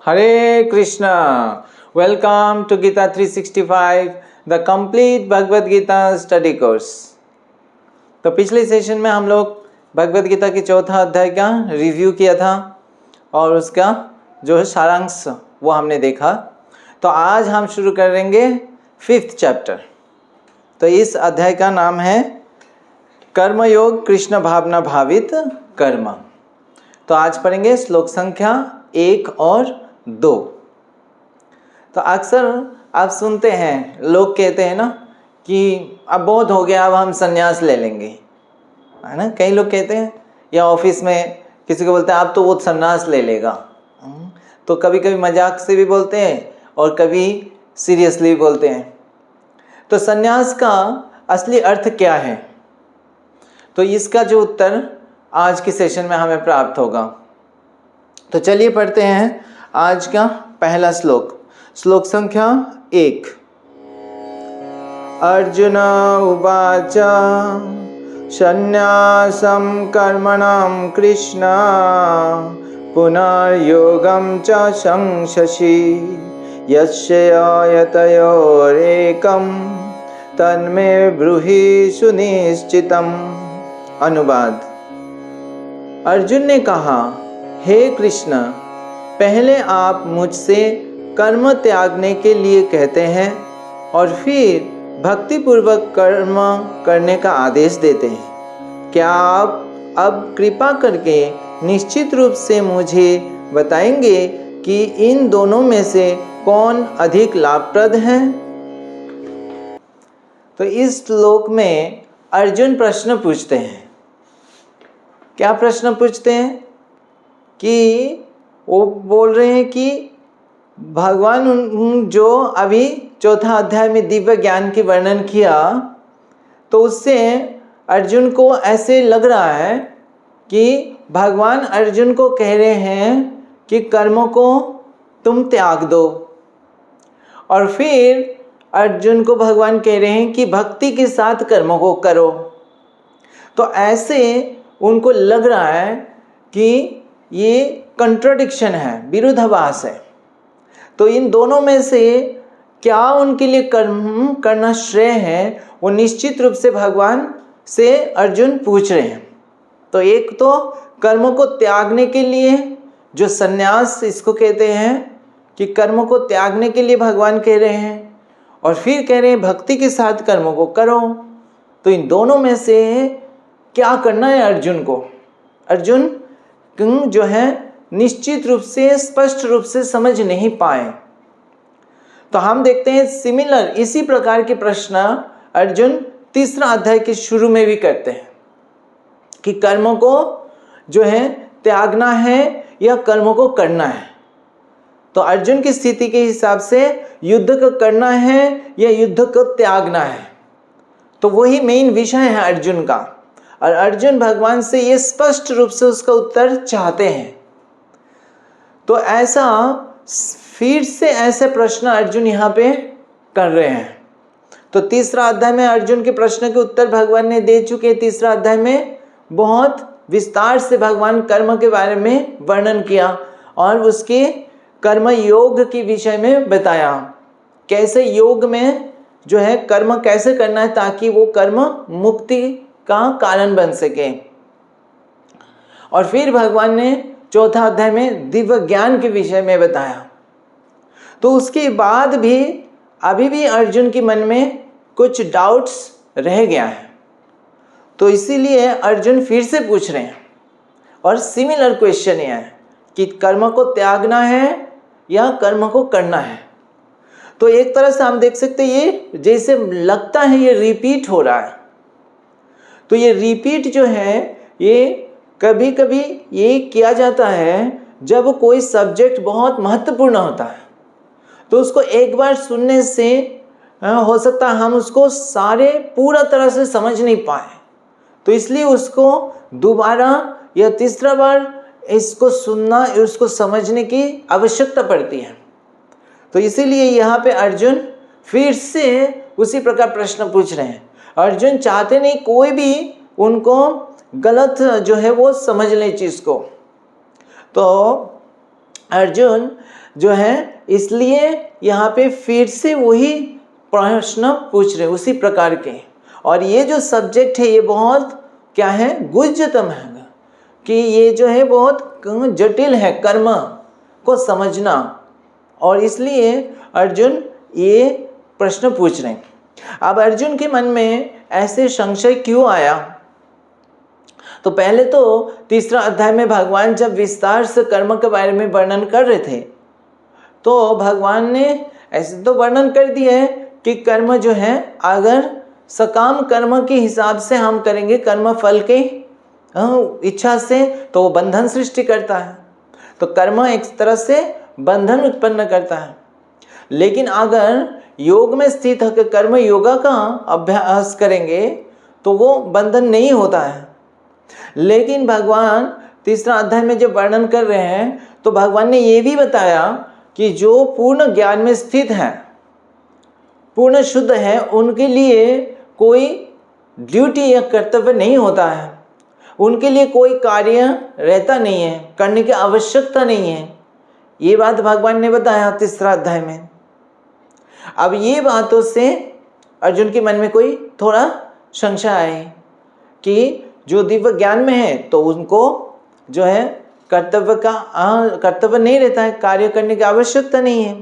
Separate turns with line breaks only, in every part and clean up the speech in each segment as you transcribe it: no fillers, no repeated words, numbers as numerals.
Hare Krishna. Welcome to Gita 365, the complete Bhagavad Gita study course. तो पिछले session में हम लोग भगवद गीता के चौथा अध्याय का रिव्यू किया था और उसका जो है सारांश वो हमने देखा। तो आज हम शुरू करेंगे 5th चैप्टर। तो इस अध्याय का नाम है कर्मयोग कृष्ण भावना भावित कर्म। तो आज पढ़ेंगे श्लोक संख्या 1 और 2। तो अक्सर आप सुनते हैं, लोग कहते हैं ना कि अब बहुत हो गया, अब हम संन्यास ले लेंगे, है ना। कई लोग कहते हैं, या ऑफिस में किसी को बोलते हैं आप तो वो संन्यास ले लेगा। तो कभी कभी मजाक से भी बोलते हैं और कभी सीरियसली भी बोलते हैं। तो संन्यास का असली अर्थ क्या है? तो इसका जो उत्तर आज के सेशन में हमें प्राप्त होगा। तो चलिए पढ़ते हैं आज का पहला श्लोक, श्लोक संख्या 1। अर्जुन उवाच संन्यासं कर्मणां कृष्ण पुनर्योगं च संशसि यस्य यतयोरेकं तन्मे ब्रूहि सुनिश्चितम्। अनुवाद। अर्जुन ने कहा, हे कृष्ण, पहले आप मुझसे कर्म त्यागने के लिए कहते हैं और फिर भक्तिपूर्वक कर्म करने का आदेश देते हैं। क्या आप अब कृपा करके निश्चित रूप से मुझे बताएंगे कि इन दोनों में से कौन अधिक लाभप्रद है? तो इस श्लोक में अर्जुन प्रश्न पूछते हैं। क्या प्रश्न पूछते हैं? कि वो बोल रहे हैं कि भगवान जो अभी चौथा अध्याय में दिव्य ज्ञान की वर्णन किया, तो उससे अर्जुन को ऐसे लग रहा है कि भगवान अर्जुन को कह रहे हैं कि कर्मों को तुम त्याग दो, और फिर अर्जुन को भगवान कह रहे हैं कि भक्ति के साथ कर्मों को करो। तो ऐसे उनको लग रहा है कि ये कंट्राडिक्शन है, विरोधाभास है। तो इन दोनों में से क्या उनके लिए कर्म करना श्रेय है, वो निश्चित रूप से भगवान से अर्जुन पूछ रहे हैं। तो एक तो कर्मों को त्यागने के लिए, जो संन्यास इसको कहते हैं, कि कर्मों को त्यागने के लिए भगवान कह रहे हैं, और फिर कह रहे हैं भक्ति के साथ कर्मों को करो। तो इन दोनों में से क्या करना है अर्जुन को? अर्जुन जो है निश्चित रूप से, स्पष्ट रूप से समझ नहीं पाए। तो हम देखते हैं सिमिलर इसी प्रकार के प्रश्न अर्जुन तीसरा अध्याय के शुरू में भी करते हैं कि कर्मों को जो है त्यागना है या कर्मों को करना है। तो अर्जुन की स्थिति के हिसाब से युद्ध को करना है या युद्ध को त्यागना है, तो वही मेन विषय है अर्जुन का। और अर्जुन भगवान से ये स्पष्ट रूप से उसका उत्तर चाहते हैं। तो ऐसा फिर से ऐसे प्रश्न अर्जुन यहाँ पे कर रहे हैं। तो तीसरा अध्याय में अर्जुन के प्रश्न के उत्तर भगवान ने दे चुके हैं। तीसरा अध्याय में बहुत विस्तार से भगवान कर्म के बारे में वर्णन किया और उसके कर्म योग के विषय में बताया, कैसे योग में जो है कर्म कैसे करना है ताकि वो कर्म मुक्ति का कारण बन सके। और फिर भगवान ने चौथा अध्याय में दिव्य ज्ञान के विषय में बताया। तो उसके बाद भी अभी भी अर्जुन के मन में कुछ डाउट्स रह गया है। तो इसीलिए अर्जुन फिर से पूछ रहे हैं, और सिमिलर क्वेश्चन ये है कि कर्म को त्यागना है या कर्म को करना है। तो एक तरह से हम देख सकते हैं ये जैसे लगता है ये रिपीट हो रहा है। तो ये रिपीट जो है ये कभी कभी ये किया जाता है जब कोई सब्जेक्ट बहुत महत्वपूर्ण होता है, तो उसको एक बार सुनने से हो सकता है हम उसको सारे पूरा तरह से समझ नहीं पाए, तो इसलिए उसको दोबारा या तीसरा बार इसको सुनना, उसको समझने की आवश्यकता पड़ती है। तो इसीलिए यहाँ पे अर्जुन फिर से उसी प्रकार प्रश्न पूछ रहे हैं। अर्जुन चाहते नहीं कोई भी उनको गलत जो है वो समझ ले चीज़ को। तो अर्जुन जो है इसलिए यहाँ पे फिर से वही प्रश्न पूछ रहे उसी प्रकार के। और ये जो सब्जेक्ट है ये बहुत क्या है, गुह्यतम है, कि ये जो है बहुत जटिल है कर्म को समझना, और इसलिए अर्जुन ये प्रश्न पूछ रहे हैं। अब अर्जुन के मन में ऐसे संशय क्यों आया? तो पहले तो तीसरा अध्याय में भगवान जब विस्तार से कर्म के बारे में वर्णन कर रहे थे, तो भगवान ने ऐसे तो वर्णन कर दिया है कि कर्म जो है अगर सकाम कर्म के हिसाब से हम करेंगे, कर्म फल के इच्छा से, तो वो बंधन सृष्टि करता है। तो कर्म एक तरह से बंधन उत्पन्न करता है। लेकिन अगर योग में स्थित होकर कर्म योगा का अभ्यास करेंगे तो वो बंधन नहीं होता है। लेकिन भगवान तीसरा अध्याय में जब वर्णन कर रहे हैं तो भगवान ने ये भी बताया कि जो पूर्ण ज्ञान में स्थित है, पूर्ण शुद्ध है, उनके लिए कोई ड्यूटी या कर्तव्य नहीं होता है, उनके लिए कोई कार्य रहता नहीं है, करने की आवश्यकता नहीं है। ये बात भगवान ने बताया तीसरा अध्याय में। अब ये बातों से अर्जुन के मन में कोई थोड़ा संशय आए कि जो दिव्य ज्ञान में है तो उनको जो है कर्तव्य नहीं रहता है, कार्य करने की आवश्यकता नहीं है।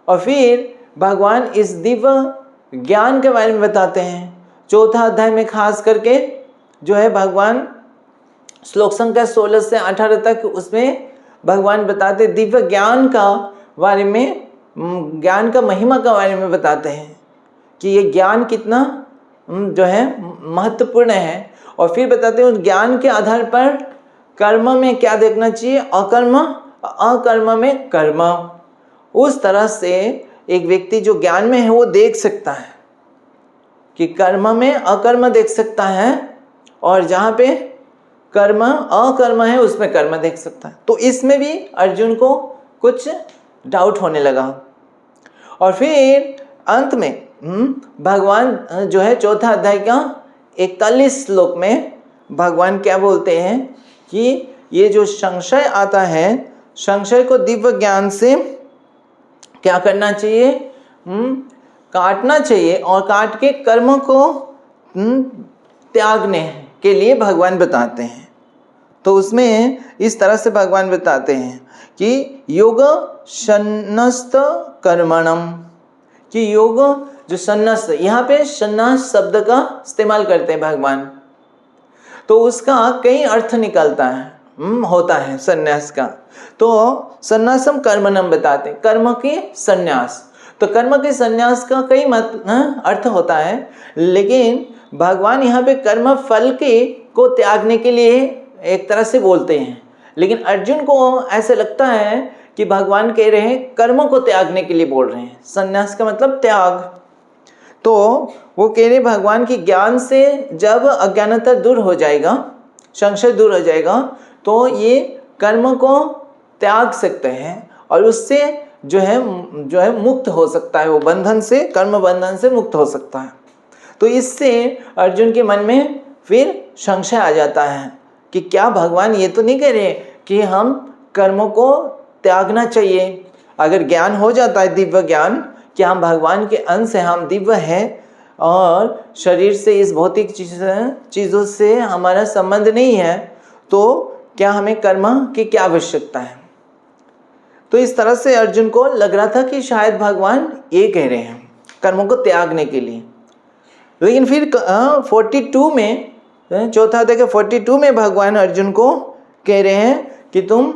और फिर भगवान इस दिव्य ज्ञान के बारे में बताते हैं चौथा अध्याय में, खास करके जो है भगवान श्लोक संख्या 16 से 18 तक, उसमें भगवान बताते दिव्य ज्ञान का बारे में, ज्ञान का महिमा के बारे में बताते हैं कि ये ज्ञान कितना जो है महत्वपूर्ण है। और फिर बताते हैं उस ज्ञान के आधार पर कर्म में क्या देखना चाहिए, अकर्म में कर्म। उस तरह से एक व्यक्ति जो ज्ञान में है वो देख सकता है कि कर्म में अकर्म देख सकता है, और जहाँ पे कर्म अकर्म है उसमें कर्म देख सकता है। तो इसमें भी अर्जुन को कुछ डाउट होने लगा। और फिर अंत में भगवान जो है चौथा अध्याय का 41 श्लोक में भगवान क्या बोलते हैं कि ये जो संशय आता है, संशय को दिव्य ज्ञान से क्या करना चाहिए, काटना चाहिए, और काट के कर्म को त्यागने के लिए भगवान बताते हैं। तो उसमें इस तरह से भगवान बताते हैं कि योग सन्नस्त कर्मणम, कि योग जो सन्यास, यहाँ पे सन्यास शब्द का इस्तेमाल करते हैं भगवान, तो उसका कई अर्थ निकलता है, होता है सन्यास का। तो सन्यासम कर्मणम बताते हैं, कर्म के सन्यास। तो कर्म के सन्यास का कई अर्थ होता है, लेकिन भगवान यहाँ पे कर्म फल के को त्यागने के लिए एक तरह से बोलते हैं। लेकिन अर्जुन को ऐसे लगता है कि भगवान कह रहे हैं कर्मों को त्यागने के लिए बोल रहे हैं, सन्यास का मतलब त्याग। तो वो कह रहे भगवान की ज्ञान से जब अज्ञानता दूर हो जाएगा, संशय दूर हो जाएगा, तो ये कर्म को त्याग सकते हैं और उससे जो है मुक्त हो सकता है, वो बंधन से, कर्म बंधन से मुक्त हो सकता है। तो इससे अर्जुन के मन में फिर संशय आ जाता है कि क्या भगवान ये तो नहीं कह रहे कि हम कर्मों को त्यागना चाहिए। अगर ज्ञान हो जाता है दिव्य ज्ञान कि हम भगवान के अंश हैं, हम दिव्य हैं और शरीर से, इस भौतिक चीज़ों से हमारा संबंध नहीं है, तो क्या हमें कर्म की क्या आवश्यकता है। तो इस तरह से अर्जुन को लग रहा था कि शायद भगवान ये कह रहे हैं कर्मों को त्यागने के लिए। लेकिन फिर 42 में, चौथा अध्याय के 42 में भगवान अर्जुन को कह रहे हैं कि तुम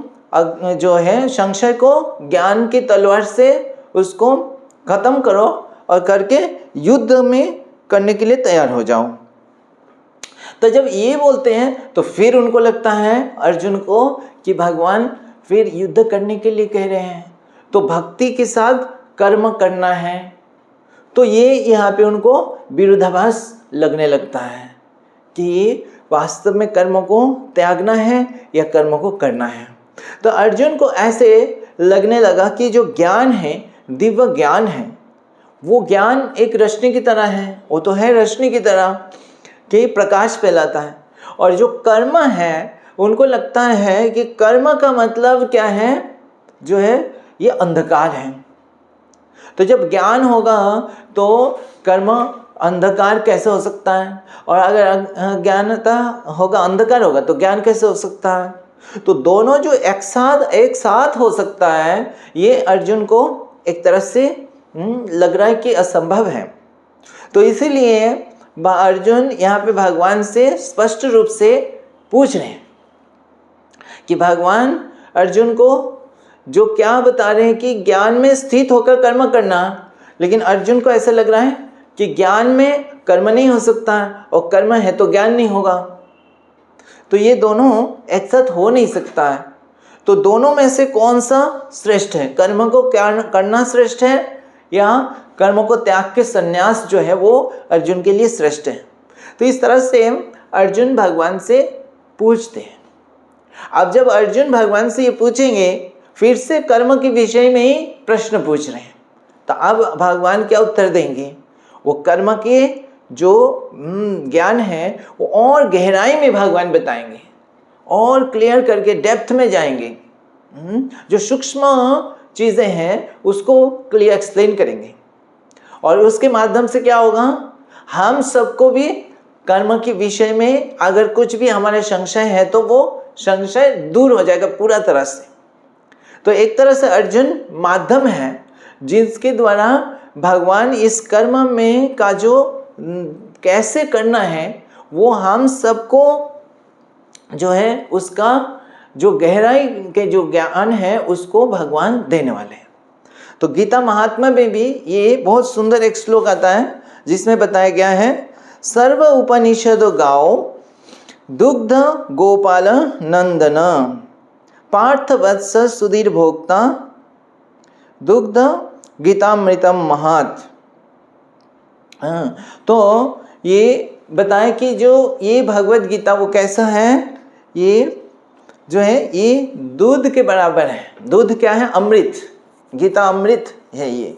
जो है संशय को ज्ञान की तलवार से उसको खत्म करो और करके युद्ध में करने के लिए तैयार हो जाओ। तो जब ये बोलते हैं तो फिर उनको लगता है अर्जुन को कि भगवान फिर युद्ध करने के लिए कह रहे हैं, तो भक्ति के साथ कर्म करना है। तो ये यहाँ पे उनको विरोधाभास लगने लगता है कि वास्तव में कर्म को त्यागना है या कर्म को करना है। तो अर्जुन को ऐसे लगने लगा कि जो ज्ञान है, दिव्य ज्ञान है, वो ज्ञान एक रोशनी की तरह है, वो तो है रोशनी की तरह कि प्रकाश फैलाता है। और जो कर्म है, उनको लगता है कि कर्म का मतलब क्या है, जो है ये अंधकार है। तो जब ज्ञान होगा तो कर्म अंधकार कैसे हो सकता है, और अगर अज्ञानता होगा, अंधकार होगा तो ज्ञान कैसे हो सकता है। तो दोनों जो एक साथ हो सकता है, ये अर्जुन को एक तरह से लग रहा है कि असंभव है। तो इसीलिए अर्जुन यहाँ पे भगवान से स्पष्ट रूप से पूछ रहे हैं कि भगवान अर्जुन को जो क्या बता रहे हैं कि ज्ञान में स्थित होकर कर्म करना, लेकिन अर्जुन को ऐसा लग रहा है कि ज्ञान में कर्म नहीं हो सकता और कर्म है तो ज्ञान नहीं होगा, तो ये दोनों एक साथ हो नहीं सकता है। तो दोनों में से कौन सा श्रेष्ठ है, कर्म को क्या करना श्रेष्ठ है या कर्म को त्याग के संन्यास जो है वो अर्जुन के लिए श्रेष्ठ है। तो इस तरह से अर्जुन भगवान से पूछते हैं। अब जब अर्जुन भगवान से ये पूछेंगे, फिर से कर्म के विषय में ही प्रश्न पूछ रहे हैं, तो अब भगवान क्या उत्तर देंगे, वो कर्म के जो ज्ञान है वो और गहराई में भगवान बताएंगे और क्लियर करके डेप्थ में जाएंगे, जो सूक्ष्म चीज़ें हैं उसको क्लियर एक्सप्लेन करेंगे। और उसके माध्यम से क्या होगा, हम सबको भी कर्म के विषय में अगर कुछ भी हमारे संशय है तो वो संशय दूर हो जाएगा पूरा तरह से। तो एक तरह से अर्जुन माध्यम है जिसके द्वारा भगवान इस कर्म में का जो कैसे करना है वो हम सबको जो है उसका जो गहराई के जो ज्ञान है उसको भगवान देने वाले हैं। तो गीता महात्मा में भी ये बहुत सुंदर एक श्लोक आता है जिसमें बताया गया है, सर्व उपनिषद गाओ दुग्ध गोपाल नंदन पार्थ वत्स सुधीर भोक्ता दुग्ध गीतामृतम महत्। तो ये बताए कि जो ये भगवत गीता वो कैसा है, ये जो है ये दूध के बराबर है। दूध क्या है, अमृत, गीता अमृत है ये।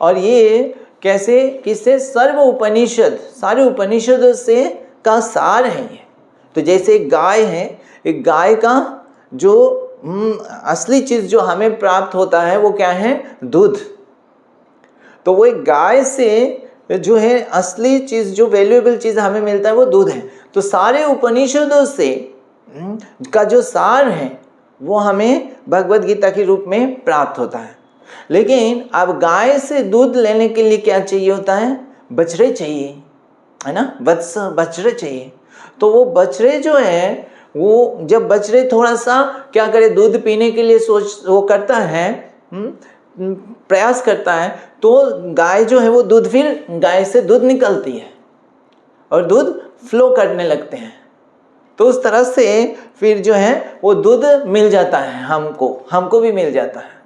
और ये कैसे, किससे, सर्व उपनिषद, सारे उपनिषदों से का सार है ये। तो जैसे एक गाय है, एक गाय का जो असली चीज़ जो हमें प्राप्त होता है वो क्या है, दूध। तो वो एक गाय से जो है असली चीज़, जो वैल्यूएबल चीज़ हमें मिलता है वो दूध है। तो सारे उपनिषदों से का जो सार है वो हमें भगवत गीता के रूप में प्राप्त होता है। लेकिन अब गाय से दूध लेने के लिए क्या चाहिए होता है, बछड़े चाहिए, है ना, वत्स, बछड़े चाहिए। तो वो बछड़े जो है वो जब बछड़े थोड़ा सा क्या करे, दूध पीने के लिए वो करता है, प्रयास करता है, तो गाय जो है वो दूध, फिर गाय से दूध निकलती है और दूध फ्लो करने लगते हैं। तो उस तरह से फिर जो है वो दूध मिल जाता है, हमको भी मिल जाता है।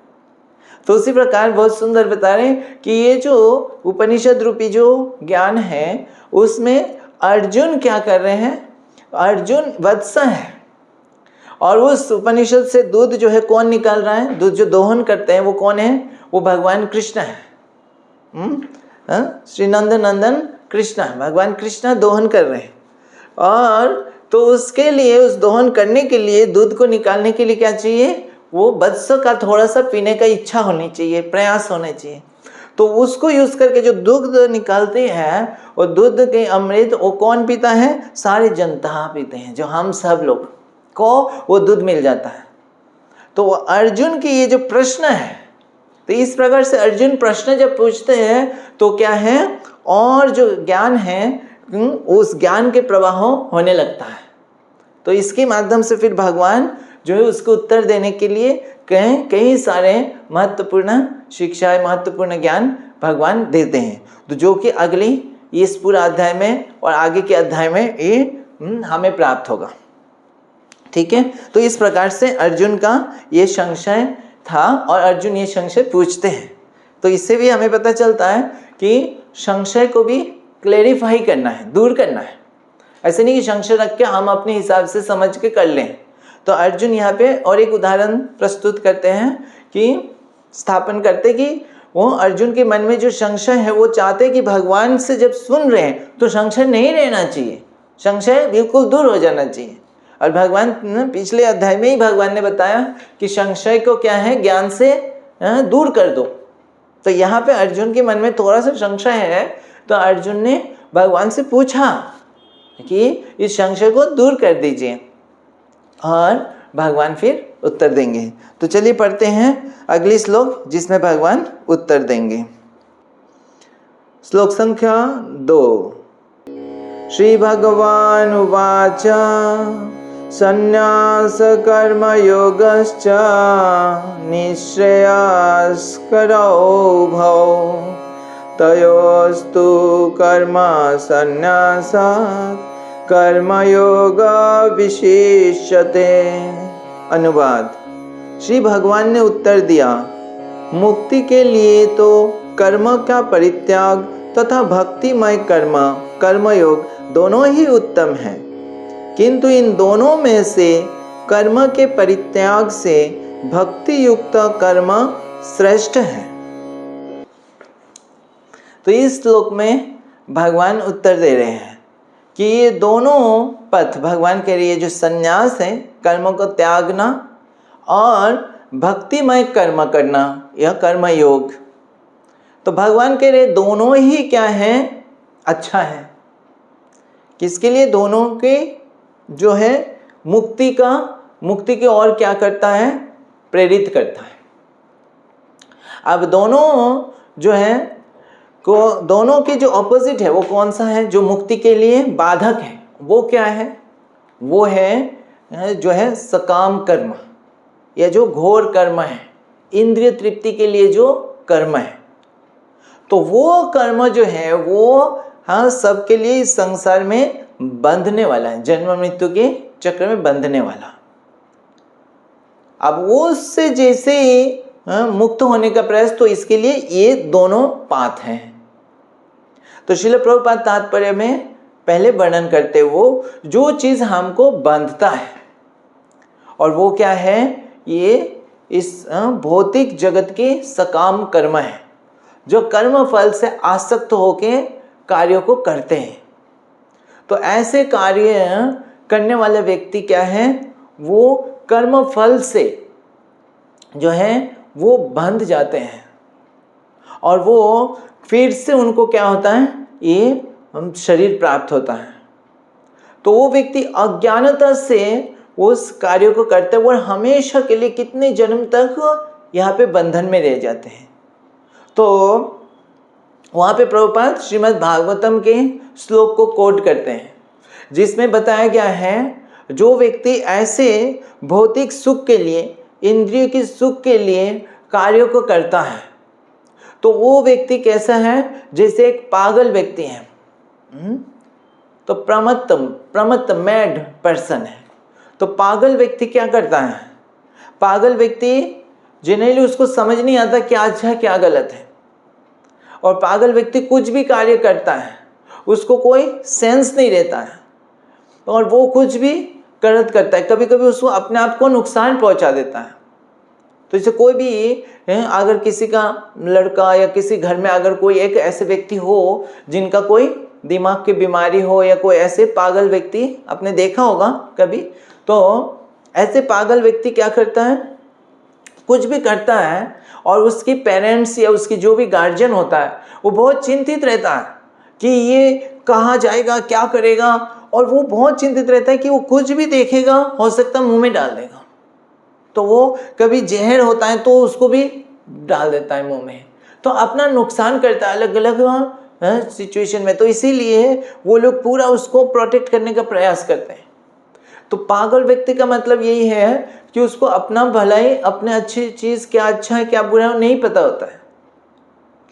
तो उसी प्रकार बहुत सुंदर बता रहे हैं कि ये जो उपनिषद रूपी जो ज्ञान है उसमें अर्जुन क्या कर रहे हैं, अर्जुन वत्स है। और उस उपनिषद से दूध जो है कौन निकाल रहा है, दूध जो दोहन करते हैं वो कौन है, वो भगवान कृष्ण है। श्री नंदन कृष्ण, भगवान कृष्ण दोहन कर रहे हैं। और तो उसके लिए, उस दोहन करने के लिए, दूध को निकालने के लिए क्या चाहिए, वो वत्स का थोड़ा सा पीने का इच्छा होनी चाहिए, प्रयास होने चाहिए। तो उसको यूज करके जो दूध निकालते हैं, वो दूध के अमृत वो कौन पीता है, सारी जनता पीते हैं, जो हम सब लोग को वो दूध मिल जाता है। तो अर्जुन की ये जो प्रश्न है, तो इस प्रकार से अर्जुन प्रश्न जब पूछते हैं तो क्या है, और जो ज्ञान है उस ज्ञान के प्रवाह होने लगता है। तो इसके माध्यम से फिर भगवान जो है उसको उत्तर देने के लिए कई सारे महत्वपूर्ण शिक्षाएं, महत्वपूर्ण ज्ञान भगवान देते हैं। तो जो कि अगली इस पूरा अध्याय में और आगे के अध्याय में ये हमें प्राप्त होगा। ठीक है, तो इस प्रकार से अर्जुन का ये संशय था और अर्जुन ये संशय पूछते हैं। तो इससे भी हमें पता चलता है कि संशय को भी क्लेरिफाई करना है, दूर करना है। ऐसे नहीं कि संशय रख के हम अपने हिसाब से समझ के कर लें। तो अर्जुन यहाँ पे और एक उदाहरण प्रस्तुत करते हैं कि स्थापन करते कि वो अर्जुन के मन में जो संशय है वो चाहते कि भगवान से जब सुन रहे हैं तो संशय नहीं रहना चाहिए, संशय बिल्कुल दूर हो जाना चाहिए। और भगवान पिछले अध्याय में ही भगवान ने बताया कि संशय को क्या है, ज्ञान से दूर कर दो। तो यहाँ पे अर्जुन के मन में थोड़ा सा संशय है, तो अर्जुन ने भगवान से पूछा कि इस संशय को दूर कर दीजिए, और भगवान फिर उत्तर देंगे। तो चलिए पढ़ते हैं अगली श्लोक जिसमें भगवान उत्तर देंगे। श्लोक संख्या 2। श्री भगवान उवाच संन्यास कर्म योगश्च निःश्रेयस्करौ भौ तयोस्तु कर्म संन्यासात् कर्मयोग विशिष्यते। अनुवाद। श्री भगवान ने उत्तर दिया, मुक्ति के लिए तो कर्म का परित्याग तथा भक्तिमय कर्म कर्मयोग दोनों ही उत्तम हैं, किंतु इन दोनों में से कर्म के परित्याग से भक्ति युक्त कर्म श्रेष्ठ है। तो इस श्लोक में भगवान उत्तर दे रहे हैं कि ये दोनों पथ, भगवान कह रही है जो संन्यास है, कर्मों को त्यागना, और भक्तिमय कर्म करना, यह कर्म योग, तो भगवान कह रहे दोनों ही क्या है, अच्छा है। किसके लिए? दोनों के जो है मुक्ति की ओर क्या करता है, प्रेरित करता है। अब दोनों जो है को दोनों के जो ऑपोजिट है वो कौन सा है, जो मुक्ति के लिए बाधक है, वो क्या है? वो है जो है सकाम कर्म, या जो घोर कर्म है, इंद्रिय तृप्ति के लिए जो कर्म है। तो वो कर्म जो है वो सबके लिए इस संसार में बंधने वाला है, जन्म मृत्यु के चक्र में बंधने वाला। अब वो उससे जैसे ही मुक्त होने का प्रयास, तो इसके लिए ये दोनों पाथ हैं। तो श्रील प्रभुपाद तात्पर्य में पहले वर्णन करते वो जो चीज हमको बंधता है, और वो क्या है, ये इस भौतिक जगत के सकाम कर्म है, जो कर्म फल से आसक्त होके कार्यों को करते हैं। तो ऐसे कार्य करने वाले व्यक्ति क्या है, वो कर्म फल से जो है वो बंध जाते हैं, और वो फिर से उनको क्या होता है, ये शरीर प्राप्त होता है। तो वो व्यक्ति अज्ञानता से उस कार्य को करते हैं, वो हमेशा के लिए कितने जन्म तक यहाँ पे बंधन में रह जाते हैं। तो वहाँ पे प्रभुपाद श्रीमद् भागवतम के श्लोक को कोट करते हैं, जिसमें बताया गया है जो व्यक्ति ऐसे भौतिक सुख के लिए, इंद्रिय की सुख के लिए कार्यों को करता है, तो वो व्यक्ति कैसा है, जैसे एक पागल व्यक्ति है। तो प्रमत्त मैड पर्सन है। तो पागल व्यक्ति क्या करता है, पागल व्यक्ति जनरली उसको समझ नहीं आता क्या अच्छा है क्या गलत है, और पागल व्यक्ति कुछ भी कार्य करता है उसको कोई सेंस नहीं रहता है, और वो कुछ भी गलत करता है, कभी कभी उसको अपने आप को नुकसान पहुंचा देता है। तो जैसे कोई भी अगर किसी का लड़का या किसी घर में अगर कोई एक ऐसे व्यक्ति हो जिनका कोई दिमाग की बीमारी हो, या कोई ऐसे पागल व्यक्ति आपने देखा होगा कभी, तो ऐसे पागल व्यक्ति क्या करता है, कुछ भी करता है, और उसकी पेरेंट्स या उसकी जो भी गार्जियन होता है वो बहुत चिंतित रहता है कि ये कहाँ जाएगा, क्या करेगा, और वो बहुत चिंतित रहता है कि वो कुछ भी देखेगा हो सकता है मुंह में डाल देगा। तो वो कभी जहर होता है तो उसको भी डाल देता है मुंह में, तो अपना नुकसान करता है अलग अलग सिचुएशन में। तो इसीलिए वो लोग पूरा उसको प्रोटेक्ट करने का प्रयास करते हैं। तो पागल व्यक्ति का मतलब यही है कि उसको अपना भलाई, अपने अच्छी चीज़ क्या अच्छा है क्या बुरा है नहीं पता होता है,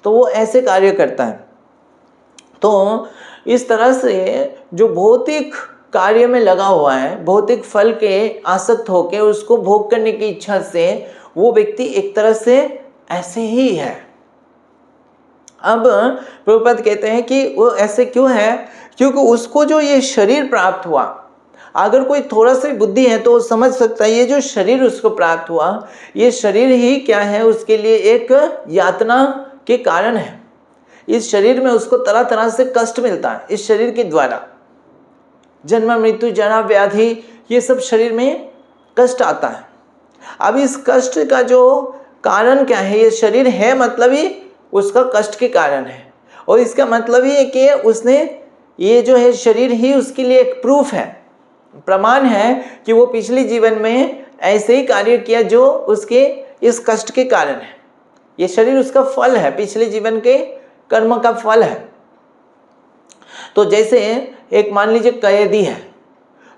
तो वो ऐसे कार्य करता है। तो इस तरह से जो भौतिक कार्य में लगा हुआ है, भौतिक फल के आसक्त होकर उसको भोग करने की इच्छा से, वो व्यक्ति एक तरह से ऐसे ही है। अब प्रभुपाद कहते हैं कि वो ऐसे क्यों है, क्योंकि उसको जो ये शरीर प्राप्त हुआ, अगर कोई थोड़ा सा बुद्धि है तो वो समझ सकता है ये जो शरीर उसको प्राप्त हुआ, ये शरीर ही क्या है, उसके लिए एक यातना के कारण है। इस शरीर में उसको तरह तरह से कष्ट मिलता है इस शरीर के द्वारा। जन्म मृत्यु जरा व्याधि, ये सब शरीर में कष्ट आता है। अब इस कष्ट का जो कारण क्या है, ये शरीर है मतलब ही उसका कष्ट के कारण है, और इसका मतलब ही है कि उसने ये जो है शरीर ही उसके लिए एक प्रूफ है, प्रमाण है कि वो पिछले जीवन में ऐसे ही कार्य किया जो उसके इस कष्ट के कारण है। ये शरीर उसका फल है, पिछले जीवन के कर्म का फल है। तो जैसे एक मान लीजिए कैदी है,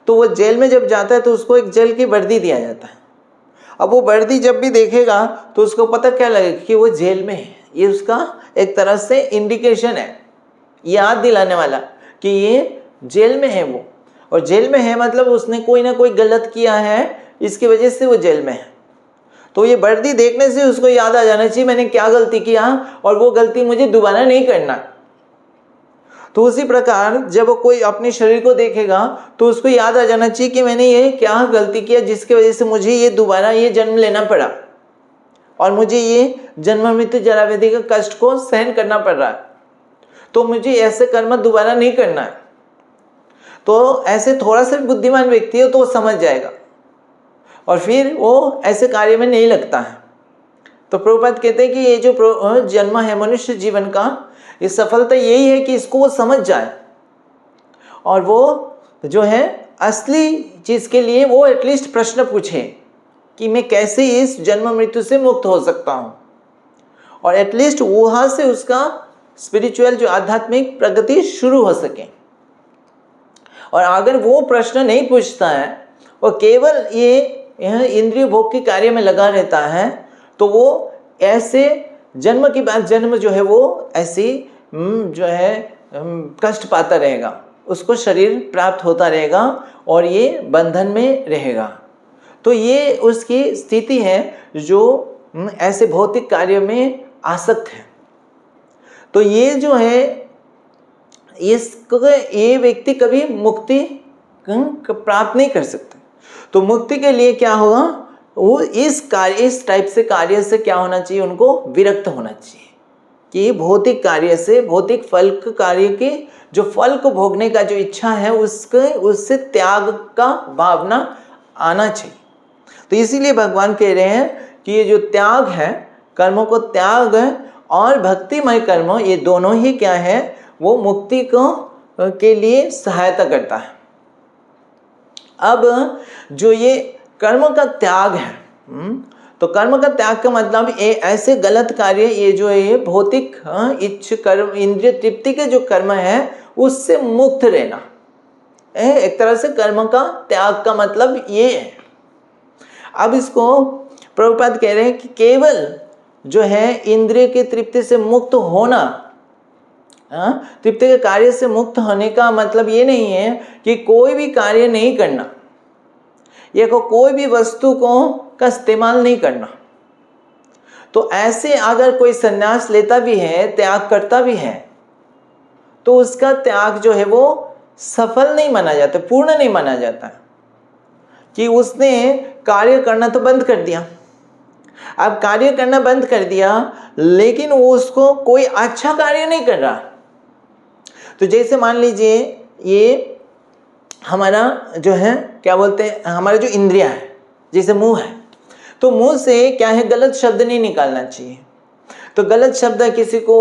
तो वो जेल में जब जाता है तो उसको एक जेल की वर्दी दिया जाता है। अब वो वर्दी जब भी देखेगा तो उसको पता क्या लगेगा कि वो जेल में है। ये उसका एक तरह से इंडिकेशन है, याद दिलाने वाला कि ये जेल में है वो, और जेल में है मतलब उसने कोई ना कोई गलत किया है, इसकी वजह से वो जेल में है। तो ये वर्दी देखने से उसको याद आ जाना चाहिए मैंने क्या गलती किया और वो गलती मुझे दोबारा नहीं करना। तो उसी प्रकार जब कोई अपने शरीर को देखेगा तो उसको याद आ जाना चाहिए कि मैंने ये क्या गलती किया जिसकी वजह से मुझे ये दोबारा ये जन्म लेना पड़ा और मुझे ये जन्म मृत्यु जरा व्याधि का कष्ट को सहन करना पड़ रहा है। तो मुझे ऐसे कर्म दोबारा नहीं करना है। तो ऐसे थोड़ा सा बुद्धिमान व्यक्ति है तो वो समझ जाएगा और फिर वो ऐसे कार्य में नहीं लगता है। तो प्रभुपाद कहते हैं कि ये जो जन्म है मनुष्य जीवन का, ये सफलता यही है कि इसको वो समझ जाए और वो जो है असली चीज के लिए वो एटलीस्ट प्रश्न पूछे कि मैं कैसे इस जन्म मृत्यु से मुक्त हो सकता हूं, और एटलीस्ट वहां से उसका स्पिरिचुअल जो आध्यात्मिक प्रगति शुरू हो सके। और अगर वो प्रश्न नहीं पूछता है और केवल ये इंद्रिय भोग के कार्य में लगा रहता है तो वो ऐसे जन्म के बाद जन्म जो है वो ऐसी जो है कष्ट पाता रहेगा, उसको शरीर प्राप्त होता रहेगा और ये बंधन में रहेगा। तो ये उसकी स्थिति है जो ऐसे भौतिक कार्य में आसक्त है। तो ये जो है ये व्यक्ति कभी मुक्ति प्राप्त नहीं कर सकता। तो मुक्ति के लिए क्या होगा, वो इस टाइप से कार्य से क्या होना चाहिए, उनको विरक्त होना चाहिए कि भौतिक कार्य से, भौतिक फल कार्य के जो फल को भोगने का जो इच्छा है उससे त्याग का भावना आना चाहिए। तो इसीलिए भगवान कह रहे हैं कि ये जो त्याग है, कर्मों को त्याग और भक्तिमय कर्म, ये दोनों ही क्या है, वो मुक्ति को के लिए सहायता करता है। अब जो ये कर्म का त्याग है, तो कर्म का त्याग का मतलब ये ऐसे गलत कार्य, ये जो है ये भौतिक इच्छ कर्म, इंद्रिय तृप्ति के जो कर्म है उससे मुक्त रहना। एक तरह से कर्म का त्याग का मतलब ये है। अब इसको प्रभुपाद कह रहे हैं कि केवल जो है इंद्रिय की तृप्ति से मुक्त होना, तृप्ति के कार्य से मुक्त होने का मतलब ये नहीं है कि कोई भी कार्य नहीं करना, ये कोई भी वस्तु का इस्तेमाल नहीं करना। तो ऐसे अगर कोई संन्यास लेता भी है, त्याग करता भी है, तो उसका त्याग जो है वो सफल नहीं माना जाता, पूर्ण नहीं माना जाता कि उसने कार्य करना तो बंद कर दिया। अब कार्य करना बंद कर दिया लेकिन वो उसको कोई अच्छा कार्य नहीं कर रहा। तो जैसे मान लीजिए ये हमारा जो है क्या बोलते हैं, हमारा जो इंद्रिया है, जैसे मुंह है, तो मुंह से क्या है, गलत शब्द नहीं निकालना चाहिए। तो गलत शब्द किसी को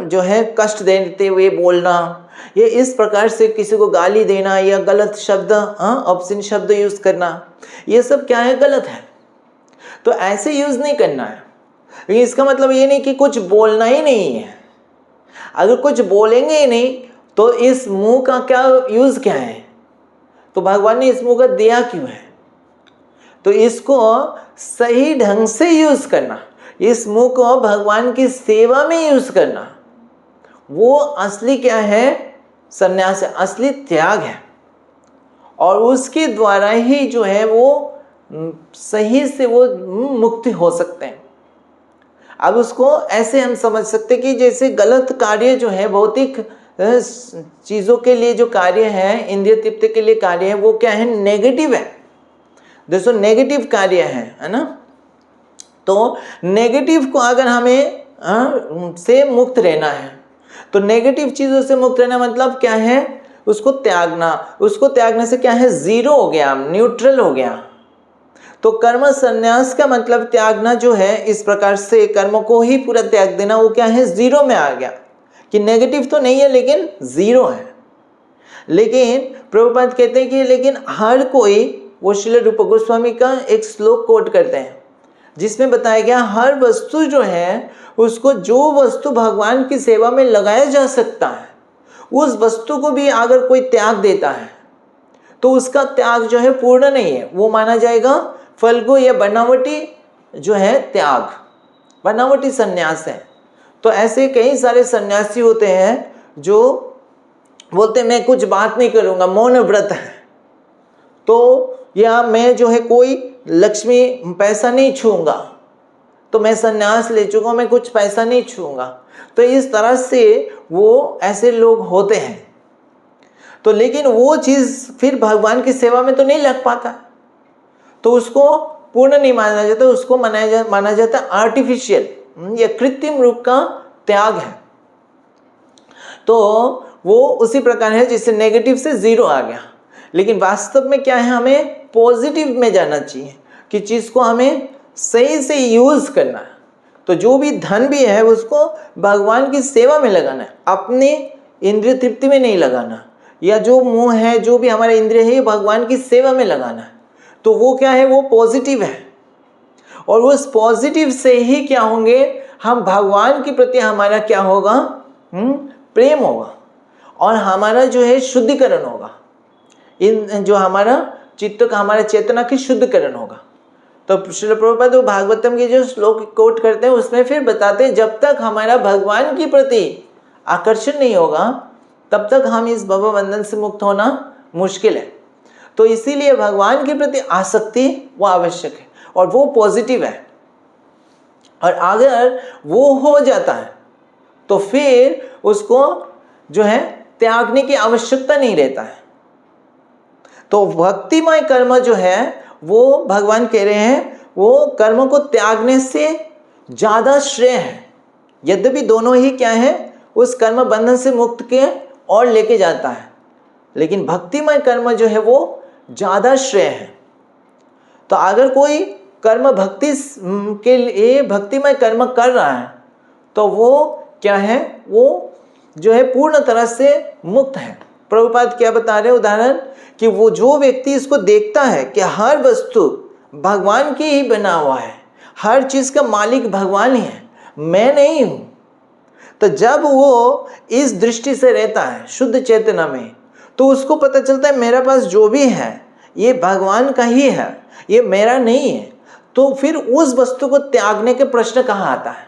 जो है कष्ट देते हुए बोलना, ये इस प्रकार से किसी को गाली देना या गलत शब्द ऑब्सीन शब्द यूज करना, ये सब क्या है, गलत है। तो ऐसे यूज नहीं करना है। लेकिन इसका मतलब ये नहीं कि कुछ बोलना ही नहीं है। अगर कुछ बोलेंगे ही नहीं तो इस मुंह का क्या यूज क्या है, तो भगवान ने इस मुंह का दिया क्यों है। तो इसको सही ढंग से यूज करना, इस मुंह को भगवान की सेवा में यूज करना, वो असली क्या है, संन्यास है, असली त्याग है। और उसके द्वारा ही जो है वो सही से वो मुक्ति हो सकते हैं। अब उसको ऐसे हम समझ सकते कि जैसे गलत कार्य जो है, भौतिक चीज़ों के लिए जो कार्य है, इंद्रिय तृप्ति के लिए कार्य है, वो क्या है, नेगेटिव है। दोस्तों नेगेटिव कार्य है ना। तो नेगेटिव को अगर हमें से मुक्त रहना है, तो नेगेटिव चीज़ों से मुक्त रहना मतलब क्या है, उसको त्यागना, उसको त्यागने से क्या है, जीरो हो गया, न्यूट्रल हो गया। तो कर्म संन्यास का मतलब त्यागना जो है, इस प्रकार से कर्म को ही पूरा त्याग देना, वो क्या है, जीरो में आ गया, कि नेगेटिव तो नहीं है लेकिन जीरो है। लेकिन प्रभुपाद कहते हैं कि लेकिन हर कोई, वो श्रील रूप गोस्वामी का एक श्लोक कोट करते हैं जिसमें बताया गया हर वस्तु जो है उसको, जो वस्तु भगवान की सेवा में लगाया जा सकता है, उस वस्तु को भी अगर कोई त्याग देता है तो उसका त्याग जो है पूर्ण नहीं है, वो माना जाएगा फल्गु या बनावटी जो है त्याग, बनावटी संन्यास है। तो ऐसे कई सारे सन्यासी होते हैं जो बोलते हैं मैं कुछ बात नहीं करूंगा, मौन व्रत है, तो या मैं जो है कोई लक्ष्मी पैसा नहीं छूंगा, तो मैं सन्यास ले चुका हूं, मैं कुछ पैसा नहीं छूंगा। तो इस तरह से वो ऐसे लोग होते हैं। तो लेकिन वो चीज़ फिर भगवान की सेवा में तो नहीं लग पाता, तो उसको पूर्ण नहीं माना जाता, उसको माना जाता आर्टिफिशियल या कृत्रिम रूप का त्याग है। तो वो उसी प्रकार है जिससे नेगेटिव से जीरो आ गया। लेकिन वास्तव में क्या है, हमें पॉजिटिव में जाना चाहिए कि चीज़ को हमें सही से यूज़ करना है। तो जो भी धन भी है उसको भगवान की सेवा में लगाना है, अपने इंद्रिय तृप्ति में नहीं लगाना, या जो मुंह है, जो भी हमारे इंद्रिय है, ये भगवान की सेवा में लगाना है। तो वो क्या है, वो पॉजिटिव है। और उस पॉजिटिव से ही क्या होंगे, हम भगवान के प्रति हमारा क्या होगा, प्रेम होगा, और हमारा जो है शुद्धिकरण होगा, इन जो हमारा चित्त का, हमारा चेतना की शुद्धिकरण होगा। तो श्रील प्रभुपाद भागवतम के जो श्लोक कोट करते हैं उसमें फिर बताते हैं जब तक हमारा भगवान के प्रति आकर्षण नहीं होगा तब तक हम इस भव बंधन से मुक्त होना मुश्किल है। तो इसीलिए भगवान के प्रति आसक्ति वो आवश्यक है, और वो पॉजिटिव है। और अगर वो हो जाता है तो फिर उसको जो है त्यागने की आवश्यकता नहीं रहता है। तो भक्तिमय कर्म जो है वो भगवान कह रहे हैं वो कर्म को त्यागने से ज़्यादा श्रेय है। यद्यपि दोनों ही क्या है, उस कर्म बंधन से मुक्त के और लेके जाता है, लेकिन भक्तिमय कर्म जो है वो ज़्यादा श्रेय है। तो अगर कोई कर्म भक्ति के लिए भक्तिमय कर्म कर रहा है तो वो क्या है, वो जो है पूर्ण तरह से मुक्त है। प्रभुपाद क्या बता रहे हैं उदाहरण, कि वो जो व्यक्ति इसको देखता है कि हर वस्तु भगवान की ही बना हुआ है, हर चीज़ का मालिक भगवान ही है, मैं नहीं हूँ। तो जब वो इस दृष्टि से रहता है शुद्ध चेतना में, तो उसको पता चलता है मेरे पास जो भी है ये भगवान का ही है, ये मेरा नहीं है। तो फिर उस वस्तु को त्यागने के प्रश्न कहाँ आता है,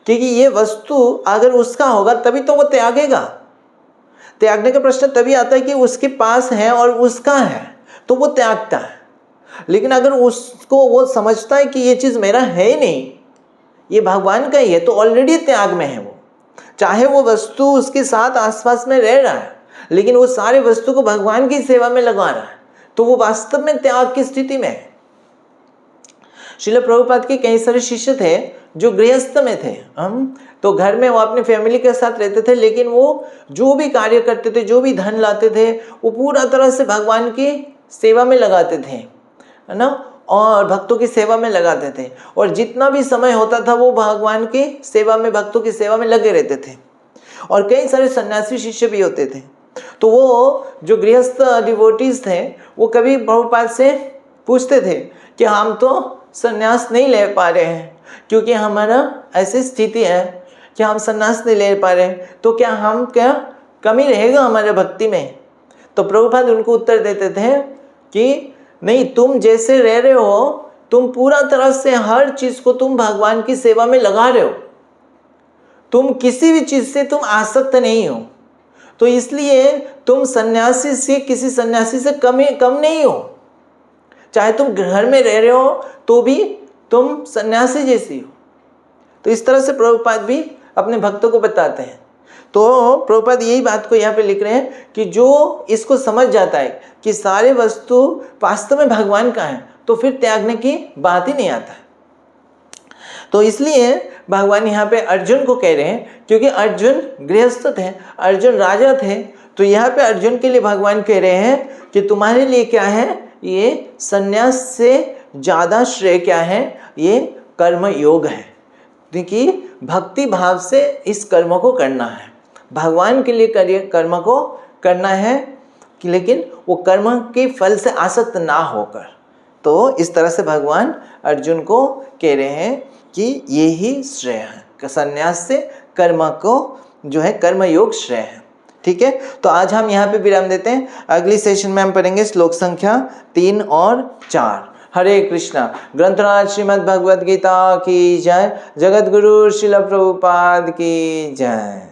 क्योंकि ये वस्तु अगर उसका होगा तभी तो वो त्यागेगा। त्यागने का प्रश्न तभी आता है कि उसके पास है और उसका है तो वो त्यागता है। लेकिन अगर उसको वो समझता है कि ये चीज़ मेरा है ही नहीं, ये भगवान का ही है, तो ऑलरेडी त्याग में है वो। चाहे वो वस्तु उसके साथ आसपास में रह रहा है लेकिन वो सारे वस्तु को भगवान की सेवा में लगा रहा है, तो वो वास्तव में त्याग की स्थिति में है। श्रील प्रभुपाद के कई सारे शिष्य थे जो गृहस्थ में थे, तो घर में वो अपनी फैमिली के साथ रहते थे, लेकिन वो जो भी कार्य करते थे, जो भी धन लाते थे, वो पूरा तरह से भगवान की सेवा में लगाते थे, है ना, और भक्तों की सेवा में लगाते थे। और जितना भी समय होता था वो भगवान की सेवा में, भक्तों की सेवा में लगे रहते थे। और कई सारे सन्यासी शिष्य भी होते थे। तो वो जो गृहस्थ डिवोटीज थे वो कभी प्रभुपाद से पूछते थे कि हम तो संन्यास नहीं ले पा रहे हैं, क्योंकि हमारा ऐसी स्थिति है कि हम संन्यास नहीं ले पा रहे हैं, तो क्या कमी रहेगा हमारे भक्ति में। तो प्रभुपाद उनको उत्तर देते थे कि नहीं, तुम जैसे रह रहे हो, तुम पूरा तरह से हर चीज़ को तुम भगवान की सेवा में लगा रहे हो, तुम किसी भी चीज़ से तुम आसक्त नहीं हो, तो इसलिए तुम सन्यासी से, किसी सन्यासी से कम नहीं हो। चाहे तुम घर में रह रहे हो तो भी तुम सन्यासी जैसी हो। तो इस तरह से प्रभुपाद भी अपने भक्तों को बताते हैं। तो प्रभुपाद यही बात को यहाँ पे लिख रहे हैं कि जो इसको समझ जाता है कि सारे वस्तु वास्तव में भगवान का है, तो फिर त्यागने की बात ही नहीं आता है। तो इसलिए भगवान यहाँ पे अर्जुन को कह रहे हैं, क्योंकि अर्जुन गृहस्थ थे, अर्जुन राजा थे, तो यहाँ पे अर्जुन के लिए भगवान कह रहे हैं कि तुम्हारे लिए क्या है, ये संन्यास से ज़्यादा श्रेय क्या है, ये कर्म योग है। क्योंकि भक्ति भाव से इस कर्म को करना है, भगवान के लिए कर्म को करना है, लेकिन वो कर्म के फल से आसक्त ना होकर। तो इस तरह से भगवान अर्जुन को कह रहे हैं कि ये ही श्रेय है, संन्यास से कर्म को जो है कर्म योग श्रेय है। ठीक है, तो आज हम यहाँ पे विराम देते हैं। अगली सेशन में हम पढ़ेंगे श्लोक संख्या 3 और 4। हरे कृष्णा। ग्रंथराज श्रीमद् भगवद गीता की जय। जगत गुरु श्रील प्रभुपाद की जय।